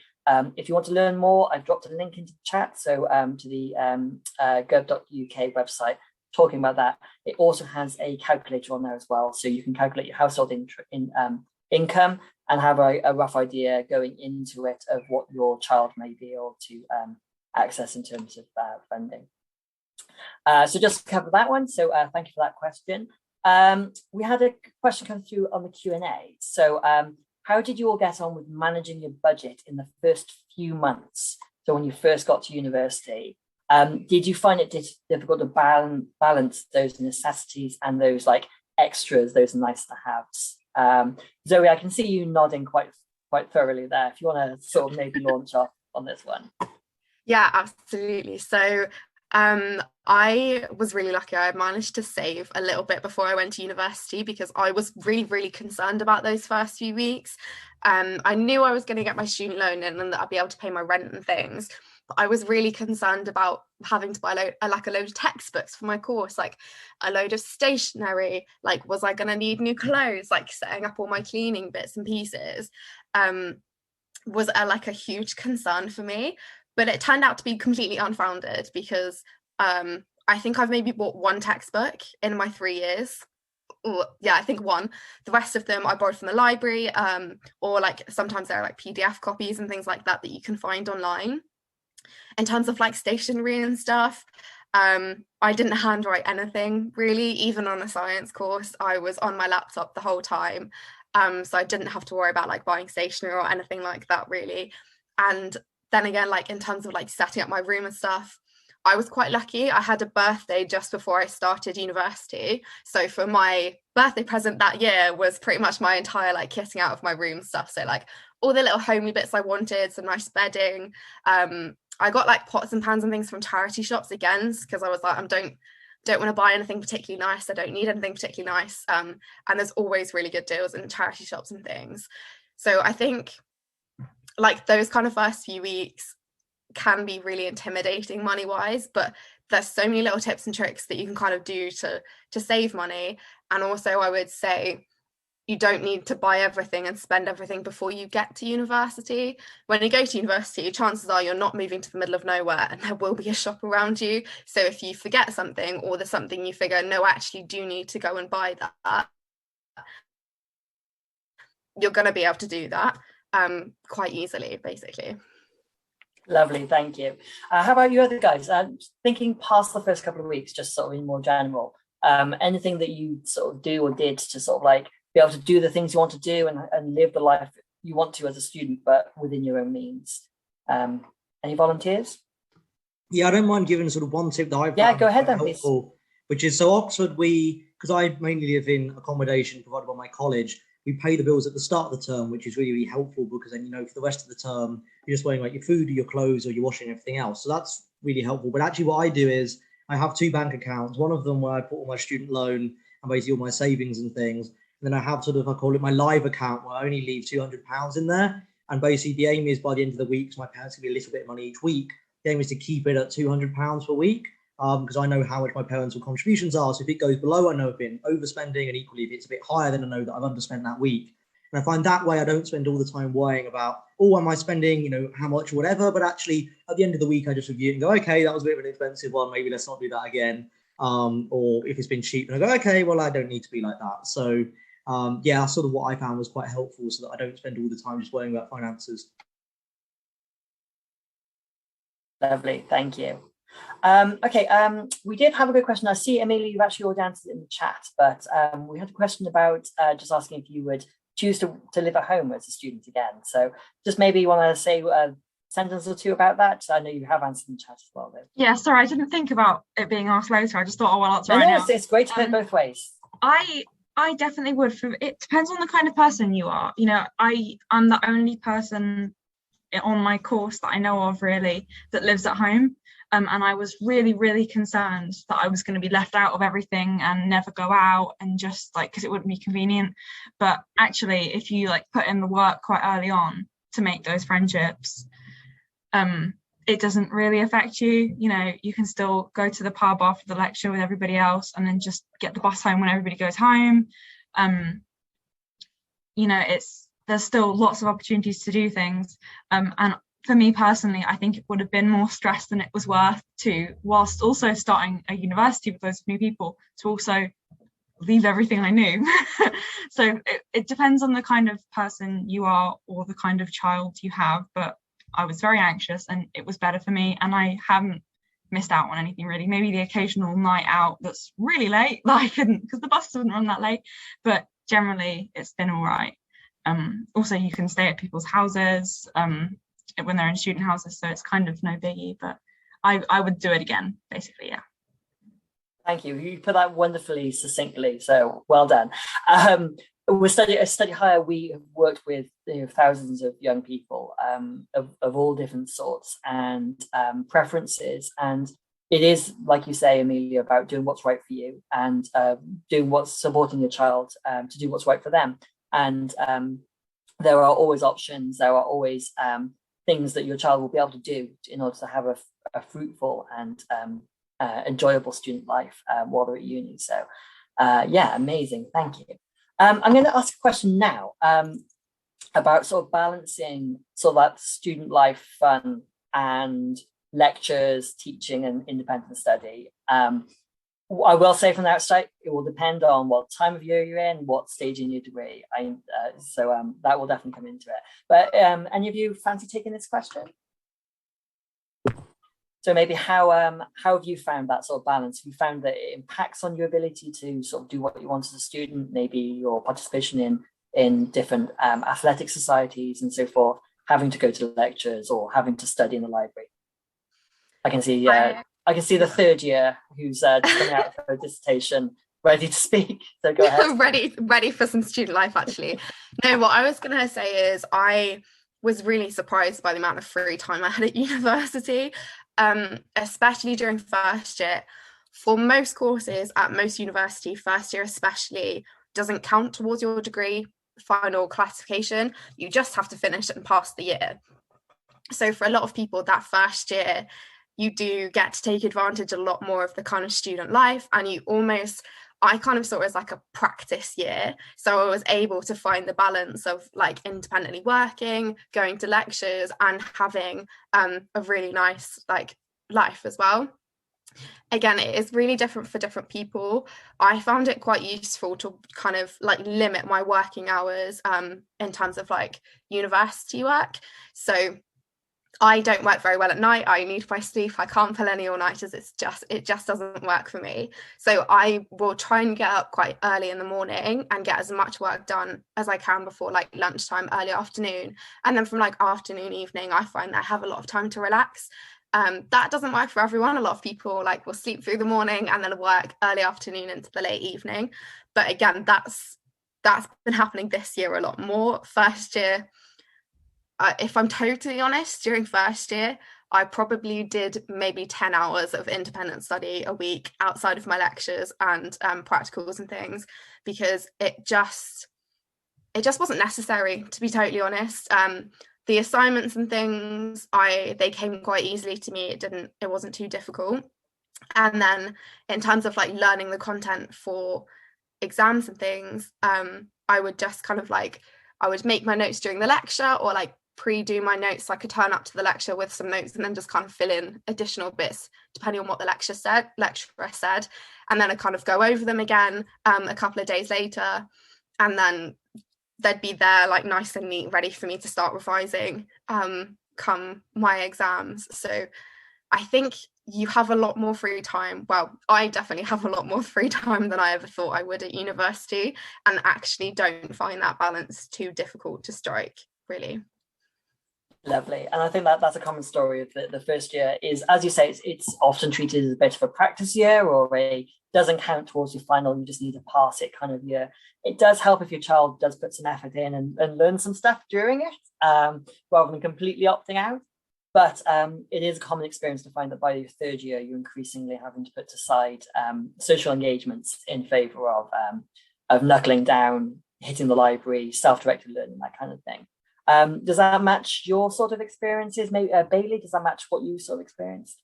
If you want to learn more, I've dropped a link into the chat, so to the gov.uk website talking about that. It also has a calculator on there as well, so you can calculate your household income and have a rough idea going into it of what your child may be able to access in terms of funding. So just to cover that one, so thank you for that question. We had a question come through on the Q&A. So how did you all get on with managing your budget in the first few months? So when you first got to university, did you find it difficult to balance those necessities and those like extras, those nice to haves? Zoe, I can see you nodding quite thoroughly there. If you want to sort of maybe launch off on this one. Yeah, absolutely. So I was really lucky. I managed to save a little bit before I went to university because I was really concerned about those first few weeks. I knew I was going to get my student loan in and that I'd be able to pay my rent and things. But I was really concerned about having to buy a load of textbooks for my course, like a load of stationery, like was I going to need new clothes, like setting up all my cleaning bits and pieces, was a huge concern for me. But it turned out to be completely unfounded because I think I've maybe bought one textbook in my 3 years. Yeah, I think one. The rest of them I borrowed from the library, or like sometimes there are like PDF copies and things like that that you can find online. In terms of like stationery and stuff, I didn't handwrite anything really, even on a science course. I was on my laptop the whole time, so I didn't have to worry about like buying stationery or anything like that really. And then again, like in terms of like setting up my room and stuff, I was quite lucky. I had a birthday just before I started university. So for my birthday present that year was pretty much my entire like kitting out of my room stuff. So like all the little homey bits I wanted, some nice bedding. I got like pots and pans and things from charity shops again, because I was like, I don't want to buy anything particularly nice. I don't need anything particularly nice. And there's always really good deals in charity shops and things. So I think like those kind of first few weeks can be really intimidating money wise, but there's so many little tips and tricks that you can kind of do to save money. And also I would say you don't need to buy everything and spend everything before you get to university. When you go to university, chances are you're not moving to the middle of nowhere and there will be a shop around you. So if you forget something, or there's something you figure, no, I actually do need to go and buy that, you're going to be able to do that quite easily, basically. Lovely, thank you. How about you other guys? Thinking past the first couple of weeks, just sort of in more general, anything that you sort of do or did to sort of like be able to do the things you want to do and live the life you want to as a student, but within your own means. Any volunteers? Yeah, I don't mind giving sort of one tip that I've found go ahead then, helpful, please. Which is, so Oxford, because I mainly live in accommodation provided by my college, we pay the bills at the start of the term, which is really, really helpful, because then, you know, for the rest of the term, you're just weighing like your food or your clothes, or you're washing everything else. So that's really helpful. But actually what I do is I have 2 bank accounts, one of them where I put all my student loan and basically all my savings and things. And then I have sort of, I call it my live account, where I only leave £200 in there. And basically the aim is by the end of the week, because my parents give me a little bit of money each week, the aim is to keep it at £200 per week, because I know how much my parental contributions are. So if it goes below, I know I've been overspending, and equally if it's a bit higher, then I know that I've underspent that week. And I find that way I don't spend all the time worrying about, oh, am I spending, you know, how much or whatever, but actually at the end of the week, I just review it and go, okay, that was a bit of an expensive one, maybe let's not do that again. Or if it's been cheap, and I go, okay, well, I don't need to be like that. So yeah, that's sort of what I found was quite helpful, so that I don't spend all the time just worrying about finances. Lovely, thank you. Okay, we did have a good question. I see, Amelia, you've actually already answered it in the chat, but we had a question about just asking if you would choose to live at home as a student again. So just maybe you want to say a sentence or two about that. I know you have answered in the chat as well, though. Yeah, sorry, I didn't think about it being asked later. I just thought, oh, well, I'll try now. It's great to put it both ways. I definitely would. It depends on the kind of person you are. You know, I'm the only person on my course that I know of really that lives at home. And I was really, really concerned that I was going to be left out of everything and never go out, and just like, because it wouldn't be convenient. But actually, if you like put in the work quite early on to make those friendships, it doesn't really affect you. You know, you can still go to the pub after the lecture with everybody else, and then just get the bus home when everybody goes home. You know, there's still lots of opportunities to do things. And for me personally, I think it would have been more stress than it was worth to, whilst also starting a university with those new people, to also leave everything I knew. So it depends on the kind of person you are or the kind of child you have. But I was very anxious, and it was better for me, and I haven't missed out on anything really. Maybe the occasional night out that's really late that I couldn't, because the bus doesn't run that late, but generally it's been all right. Also, you can stay at people's houses when they're in student houses, so it's kind of no biggie, but I would do it again, basically. Yeah. Thank you. You put that wonderfully succinctly, so well done. With Study Hire, we have worked with thousands of young people of all different sorts and preferences, and it is, like you say, Amelia, about doing what's right for you and doing what's supporting your child to do what's right for them. And there are always options. There are always things that your child will be able to do in order to have a fruitful and enjoyable student life while they're at uni. So yeah, amazing. Thank you. I'm going to ask a question now about sort of balancing sort of that student life fun and lectures, teaching, and independent study. I will say from the outset, it will depend on what time of year you're in, what stage in your degree. So that will definitely come into it. But any of you fancy taking this question? So maybe how have you found that sort of balance? Have you found that it impacts on your ability to sort of do what you want as a student, maybe your participation in different athletic societies and so forth, having to go to lectures or having to study in the library? I can see I can see the third year who's just coming out for a dissertation, ready to speak. So go ahead. ready for some student life, actually. No, what I was going to say is I was really surprised by the amount of free time I had at university, especially during first year. For most courses at most university, first year especially doesn't count towards your degree final classification. You just have to finish and pass the year. So for a lot of people, that first year, you do get to take advantage a lot more of the kind of student life, and I kind of saw it as like a practice year. So I was able to find the balance of like independently working, going to lectures, and having a really nice like life as well. Again, it is really different for different people. I found it quite useful to kind of like limit my working hours in terms of like university work. So I don't work very well at night. I need my sleep. I can't pull any all-nighters. It just doesn't work for me. So I will try and get up quite early in the morning and get as much work done as I can before like lunchtime, early afternoon. And then from like afternoon, evening, I find that I have a lot of time to relax. That doesn't work for everyone. A lot of people like will sleep through the morning and then work early afternoon into the late evening. But again, that's been happening this year a lot more. First year, if I'm totally honest, during first year, I probably did maybe 10 hours of independent study a week outside of my lectures and practicals and things, because it just wasn't necessary, to be totally honest. The assignments and things, they came quite easily to me. It wasn't too difficult. And then in terms of like learning the content for exams and things, I would just kind of like, I would make my notes during the lecture, or like pre-do my notes. So I could turn up to the lecture with some notes and then just kind of fill in additional bits depending on what the lecturer said, and then I kind of go over them again a couple of days later, and then they'd be there like nice and neat, ready for me to start revising come my exams. So I think you have a lot more free time. Well, I definitely have a lot more free time than I ever thought I would at university, and actually don't find that balance too difficult to strike, really. Lovely. And I think that's a common story of the first year is, as you say, it's often treated as a bit of a practice year, or doesn't count towards your final, you just need to pass it kind of year. It does help if your child does put some effort in and learn some stuff during it, rather than completely opting out. But it is a common experience to find that by your third year, you're increasingly having to put aside social engagements in favour of knuckling down, hitting the library, self-directed learning, that kind of thing. Does that match your sort of experiences? Maybe Bailey, does that match what you sort of experienced?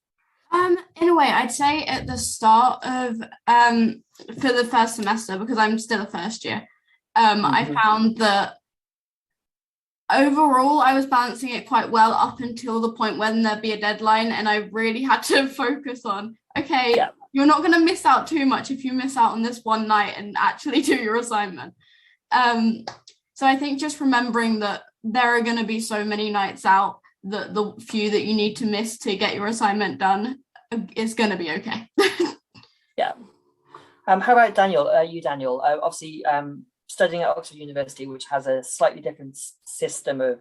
In a way, I'd say at the start of for the first semester, because I'm still a first year, I found that overall I was balancing it quite well up until the point when there'd be a deadline, and I really had to focus on, you're not going to miss out too much if you miss out on this one night and actually do your assignment. So I think just remembering that there are going to be so many nights out, that the few that you need to miss to get your assignment done is going to be okay. Yeah. How about Daniel? Daniel, obviously studying at Oxford University, which has a slightly different system of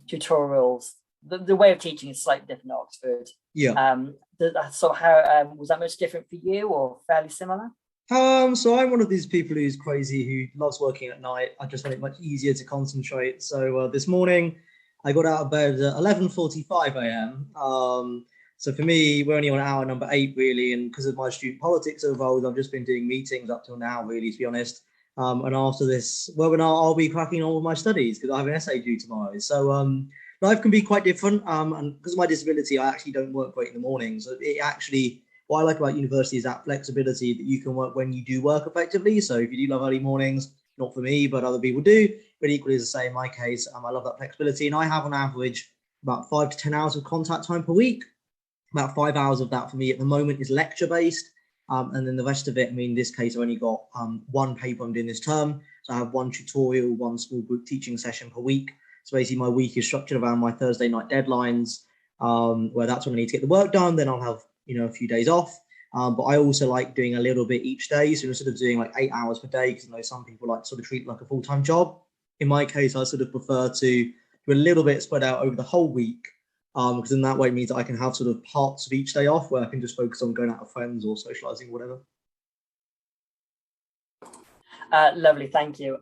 tutorials. The way of teaching is slightly different at Oxford. Yeah. So how was that much different for you, or fairly similar? So I'm one of these people who's crazy, who loves working at night. I just find it much easier to concentrate. So this morning I got out of bed at 11:45 a.m. So for me, we're only on hour number 8 really, and because of my student politics involved, I've just been doing meetings up till now, really, to be honest. And after this webinar, I'll be cracking on with my studies because I have an essay due tomorrow. So life can be quite different, and because of my disability, I actually don't work great in the mornings. So it actually, what I like about university is that flexibility that you can work when you do work effectively. So if you do love early mornings, not for me, but other people do, but equally is the same in my case. I love that flexibility, and I have on average about 5 to 10 hours of contact time per week. About 5 hours of that for me at the moment is lecture based. And then the rest of it, in this case, I've only got one paper I'm doing this term. So I have one tutorial, one small group teaching session per week. So basically my week is structured around my Thursday night deadlines, where that's when I need to get the work done. Then I'll have, a few days off. But I also like doing a little bit each day. So instead of doing like 8 hours per day, because I know some people like to sort of treat it like a full-time job. In my case, I sort of prefer to do a little bit spread out over the whole week. because in that way it means that I can have sort of parts of each day off where I can just focus on going out with friends or socializing, whatever. Lovely, thank you.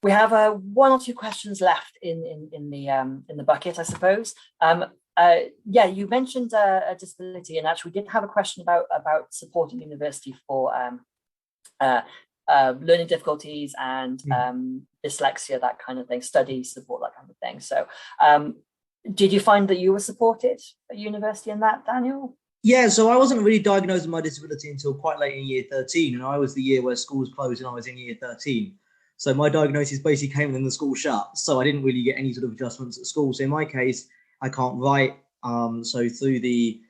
We have one or two questions left in the bucket, I suppose. Yeah, you mentioned a disability, and actually we did have a question about supporting university for learning difficulties and dyslexia, that kind of thing, study support, that kind of thing. So did you find that you were supported at university in that, Daniel? Yeah, so I wasn't really diagnosed with my disability until quite late in year 13, and I was the year where schools closed and I was in year 13. So my diagnosis basically came when the school shut, so I didn't really get any sort of adjustments at school. So in my case, I can't write. So through the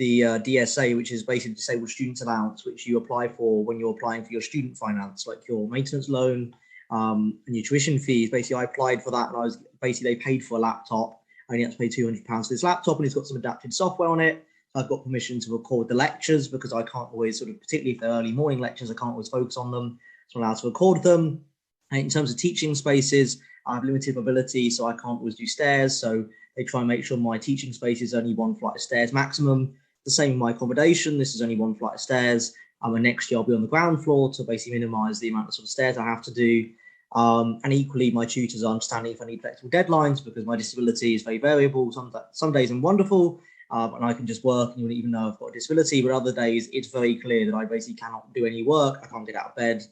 DSA, which is basically Disabled Students Allowance, which you apply for when you're applying for your student finance, like your maintenance loan and your tuition fees. Basically, I applied for that, and they paid for a laptop. I only had to pay £200 for this laptop, and it's got some adapted software on it. I've got permission to record the lectures because I can't always particularly if they're early morning lectures, I can't always focus on them. So I'm allowed to record them. And in terms of teaching spaces, I have limited mobility, so I can't always do stairs. So they try and make sure my teaching space is only one flight of stairs maximum. The same with my accommodation. This is only one flight of stairs. And next year I'll be on the ground floor to basically minimise the amount of stairs I have to do. And equally, my tutors are understanding if I need flexible deadlines because my disability is very variable. Some days I'm wonderful and I can just work and you wouldn't even know I've got a disability, but other days it's very clear that I basically cannot do any work. I can't get out of bed.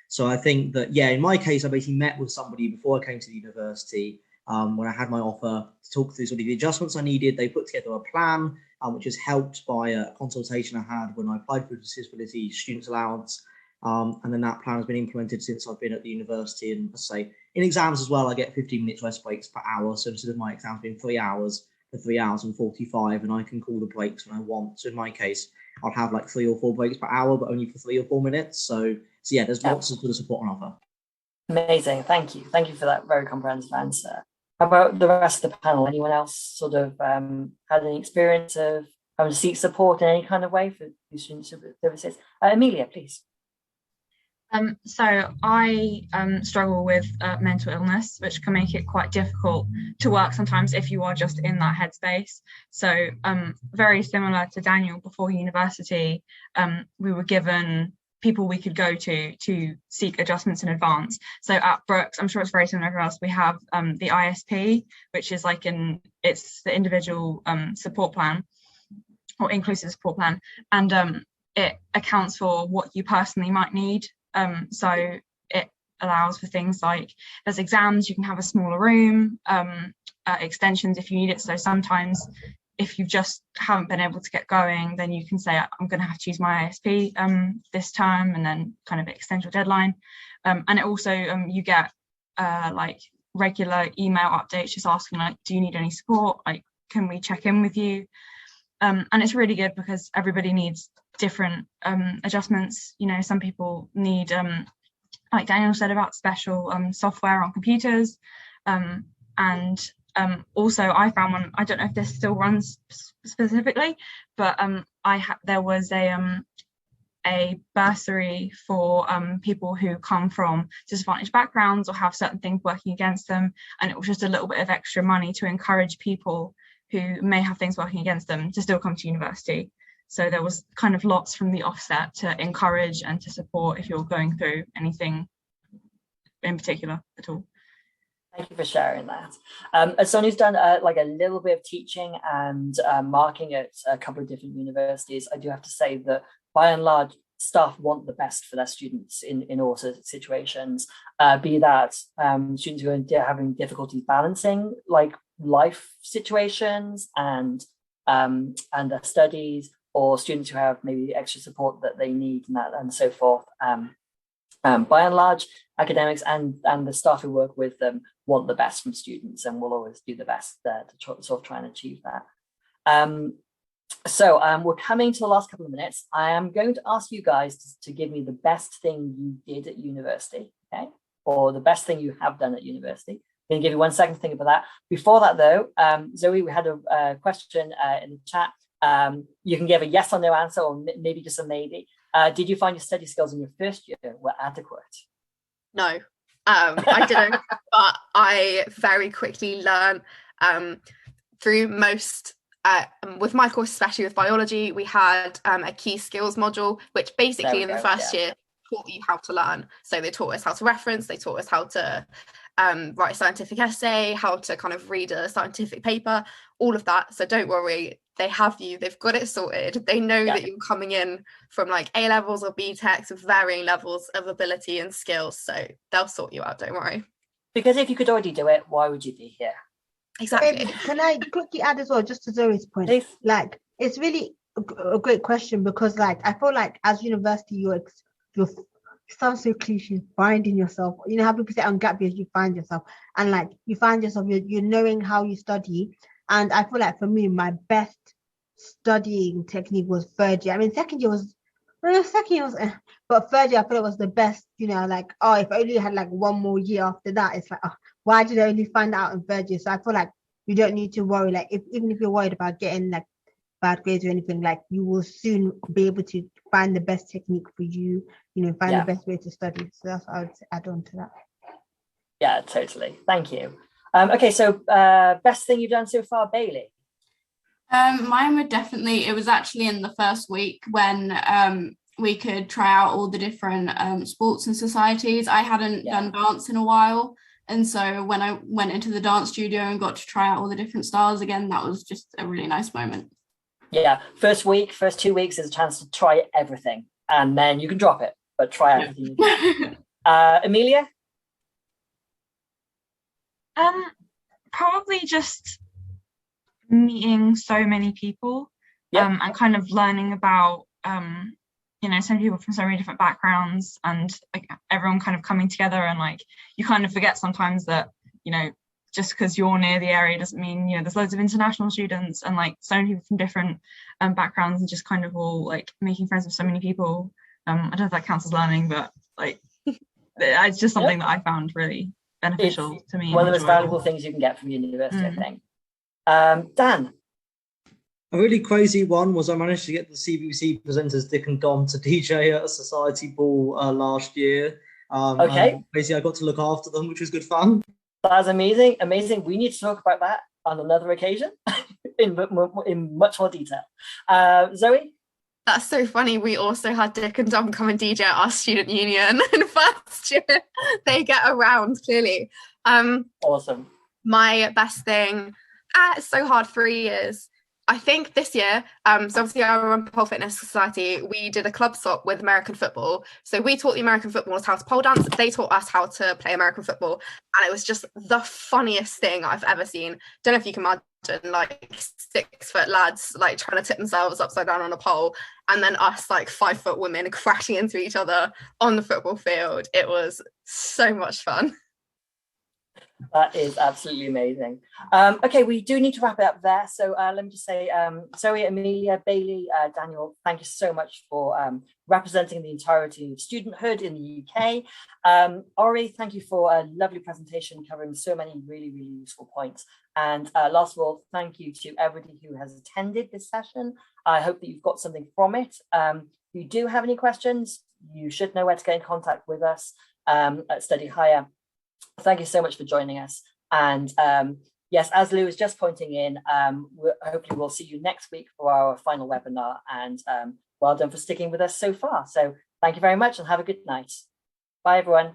So I think that, yeah, in my case, I basically met with somebody before I came to the university when I had my offer to talk through sort of the adjustments I needed. They put together a plan, which is helped by a consultation I had when I applied for the Disability Students Allowance. And then that plan has been implemented since I've been at the university. And I say in exams as well, I get 15 minutes rest breaks per hour. So instead of my exams being 3 hours, for 3 hours and 45, and I can call the breaks when I want. So in my case, I'll have like 3 or 4 breaks per hour, but only for 3 or 4 minutes. So yeah, there's lots of sort of support on offer. Amazing, thank you for that very comprehensive answer. How about the rest of the panel? Anyone else sort of had any experience of having to seek support in any kind of way for student services? Amelia, please. So I struggle with mental illness, which can make it quite difficult to work sometimes if you are just in that headspace. So very similar to Daniel, before university, we were given people we could go to seek adjustments in advance. So at Brooks, I'm sure it's very similar to us, we have the ISP, which is like it's the individual support plan or inclusive support plan, and it accounts for what you personally might need. So it allows for things like there's exams, you can have a smaller room, extensions if you need it. So sometimes if you just haven't been able to get going, then you can say, I'm going to have to use my ISP this term, and then kind of extend your deadline. And it also, you get like regular email updates just asking like, do you need any support? Like, can we check in with you? And it's really good because everybody needs different adjustments. You know, some people need, like Daniel said, about special software on computers. And also I found one, I don't know if this still runs specifically, but there was a bursary for people who come from disadvantaged backgrounds or have certain things working against them, and it was just a little bit of extra money to encourage people who may have things working against them to still come to university. So there was kind of lots from the offset to encourage and to support if you're going through anything in particular at all. Thank you for sharing that. As someone who's done like a little bit of teaching and marking at a couple of different universities, I do have to say that by and large, staff want the best for their students in all sorts of situations, be that students who are having difficulties balancing like life situations and their studies, or students who have maybe extra support that they need and so forth. By and large, academics and the staff who work with them want the best from students and will always do the best to sort of try and achieve that. So we're coming to the last couple of minutes. I am going to ask you guys to give me the best thing you did at university, okay? Or the best thing you have done at university. I'm going to give you 1 second to think about that. Before that though, Zoe, we had a question in the chat. You can give a yes or no answer, or maybe just a maybe. Did you find your study skills in your first year were adequate? No, I didn't, but I very quickly learned through most, with my course, especially with biology, we had a key skills module, which basically in the first year taught you how to learn. So they taught us how to reference, they taught us how to write a scientific essay, how to kind of read a scientific paper, all of that. So don't worry, they have you, they've got it sorted. They know that you're coming in from like A levels or B techs with varying levels of ability and skills. So they'll sort you out, don't worry. Because if you could already do it, why would you be here? Exactly. Can I quickly add as well, just to Zoe's point? Please. Like, it's really a great question, because like I feel like as university you're sounds so cliche, finding yourself. You know how people say on gap years you find yourself, and like you find yourself, you're knowing how you study. And I feel like for me, my best studying technique was third year. I mean, second year was, but third year I feel it was the best. You know, like, oh, if I only had like one more year after that, it's like, oh, why did I only find out in third year? So I feel like you don't need to worry. Like, even if you're worried about getting like bad grades or anything, like you will soon be able to find the best technique for you. You know, find the best way to study. So that's what I would add on to that. Yeah, totally. Thank you. Okay, so best thing you've done so far, Bailey? Mine would definitely, it was actually in the first week when we could try out all the different sports and societies. I hadn't done dance in a while. And so when I went into the dance studio and got to try out all the different styles again, that was just a really nice moment. Yeah, first 2 weeks is a chance to try everything, and then you can drop it, but try everything. Amelia? Probably just meeting so many people, and kind of learning about you know, so many people from so many different backgrounds, and like everyone kind of coming together, and like you kind of forget sometimes that, you know, just because you're near the area doesn't mean, you know, there's loads of international students and like so many people from different backgrounds, and just kind of all like making friends with so many people. I don't know if that counts as learning, but like it's just something that I found really beneficial to me. One of the most valuable things you can get from university, I think. Dan? A really crazy one was I managed to get the CBBC presenters Dick and Dom to DJ at a society ball last year. Basically, I got to look after them, which was good fun. That's amazing. Amazing. We need to talk about that on another occasion in much more detail. Zoe? That's so funny. We also had Dick and Dom come and DJ at our student union in first year. They get around, clearly. Awesome. My best thing, it's so hard, 3 years. I think this year, so obviously I run Pole Fitness Society, we did a club swap with American football. So we taught the American footballers how to pole dance, they taught us how to play American football. And it was just the funniest thing I've ever seen. Don't know if you can imagine like 6 foot lads like trying to tip themselves upside down on a pole, and then us like 5 foot women crashing into each other on the football field. It was so much fun. That is absolutely amazing. Okay, we do need to wrap it up there. So let me just say, Zoe, Amelia, Bailey, Daniel, thank you so much for representing the entirety of studenthood in the UK. Ori, thank you for a lovely presentation covering so many really, really useful points. And last of all, thank you to everybody who has attended this session. I hope that you've got something from it. If you do have any questions, you should know where to get in contact with us at Study Higher. Thank you so much for joining us. And yes, as Lou was just pointing in, hopefully we'll see you next week for our final webinar. And well done for sticking with us so far. So thank you very much and have a good night. Bye, everyone.